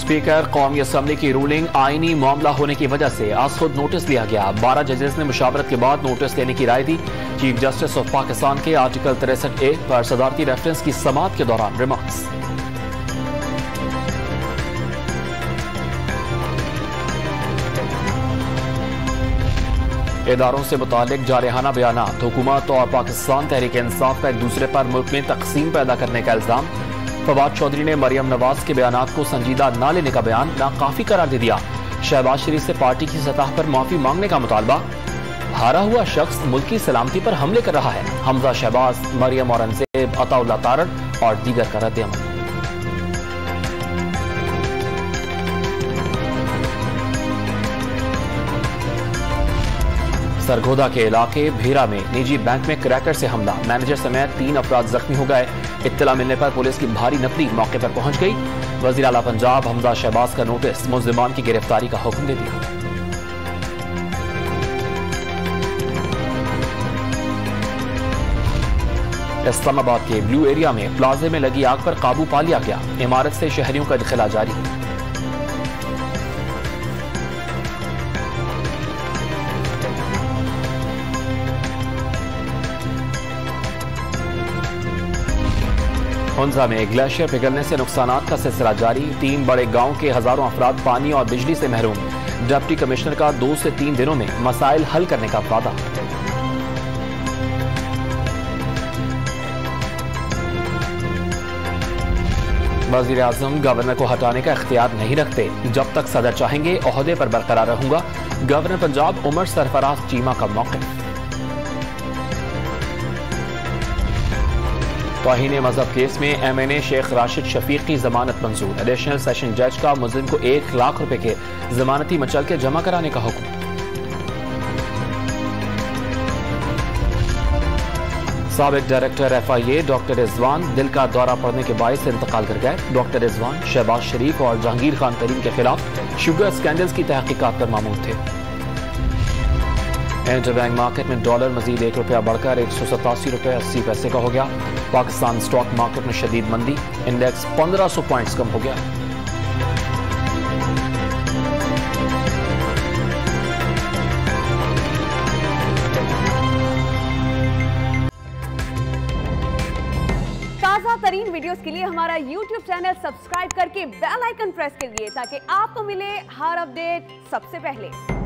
Speaker कौमी assembly की ruling आईनी मामला होने की वजह से आज खुद नोटिस लिया गया। 12 जजेस ने मुशावरत के बाद नोटिस लेने की राय दी। चीफ जस्टिस ऑफ पाकिस्तान के आर्टिकल 63A पर सदारती रेफरेंस की समाअत के दौरान रिमार्क्स। इदारों से मुतालिक जारहाना बयानात, हुकूमत और पाकिस्तान तहरीक इंसाफ का एक दूसरे पर मुल्क में तकसीम पैदा करने का इल्जाम। फवाद चौधरी ने मरियम नवाज के बयानात को संजीदा न लेने का बयान नाकाफी करार दे दिया। शहबाज शरीफ से पार्टी की सतह पर माफी मांगने का मुतालबा। हारा हुआ शख्स मुल्क की सलामती पर हमले कर रहा है। हमजा शहबाज, मरियम औरंगजेब, अताउल्लाह तारड़ और दीगर का रद्द-ए-अमल। सरगोदा के इलाके भेरा में निजी बैंक में क्रैकर से हमला, मैनेजर समेत 3 अफराद जख्मी हो गए। इत्तला मिलने पर पुलिस की भारी नफरी मौके पर पहुंच गई। वजीर आला पंजाब हमजा शहबाज का नोटिस, मुल्जिमान की गिरफ्तारी का हुक्म दे दिया। इस्लामाबाद के ब्लू एरिया में प्लाजे में लगी आग पर काबू पा लिया गया। इमारत से शहरियों का इदखला जारी। हुंजा में ग्लेशियर पिघलने से नुकसानात का सिलसिला जारी। 3 बड़े गांव के हजारों अफराद पानी और बिजली से महरूम। डिप्टी कमिश्नर का 2 से 3 दिनों में मसाइल हल करने का वादा। वजीर आजम गवर्नर को हटाने का इख्तियार नहीं रखते। जब तक सदर चाहेंगे ओहदे पर बरकरार रहूंगा। गवर्नर पंजाब उमर सरफराज चीमा का मौक़िफ़। तौहीन मजहब केस में MNA शेख राशिद शफीक की जमानत मंजूर। एडिशनल सेशन जज का मुल्जिम को 1 लाख रुपए के जमानती मचल के जमा कराने का हुक्म। साबिक डायरेक्टर FIA डॉक्टर रिजवान दिल का दौरा पड़ने के बायस इंतकाल कर गए। डॉक्टर रिजवान शहबाज शरीफ और जहांगीर खान तरीन के खिलाफ शुगर स्कैंडल्स की तहकीकात पर मामूर थे। इंटरबैंक मार्केट में डॉलर मजीद ₹1 बढ़कर 187 रुपये 80 पैसे का हो गया। पाकिस्तान स्टॉक मार्केट में शदीद मंदी, इंडेक्स 1500 पॉइंट्स कम हो गया। ताज़ा तरीन वीडियोस के लिए हमारा YouTube चैनल सब्सक्राइब करके बेल आइकन प्रेस करिए ताकि आपको मिले हर अपडेट सबसे पहले।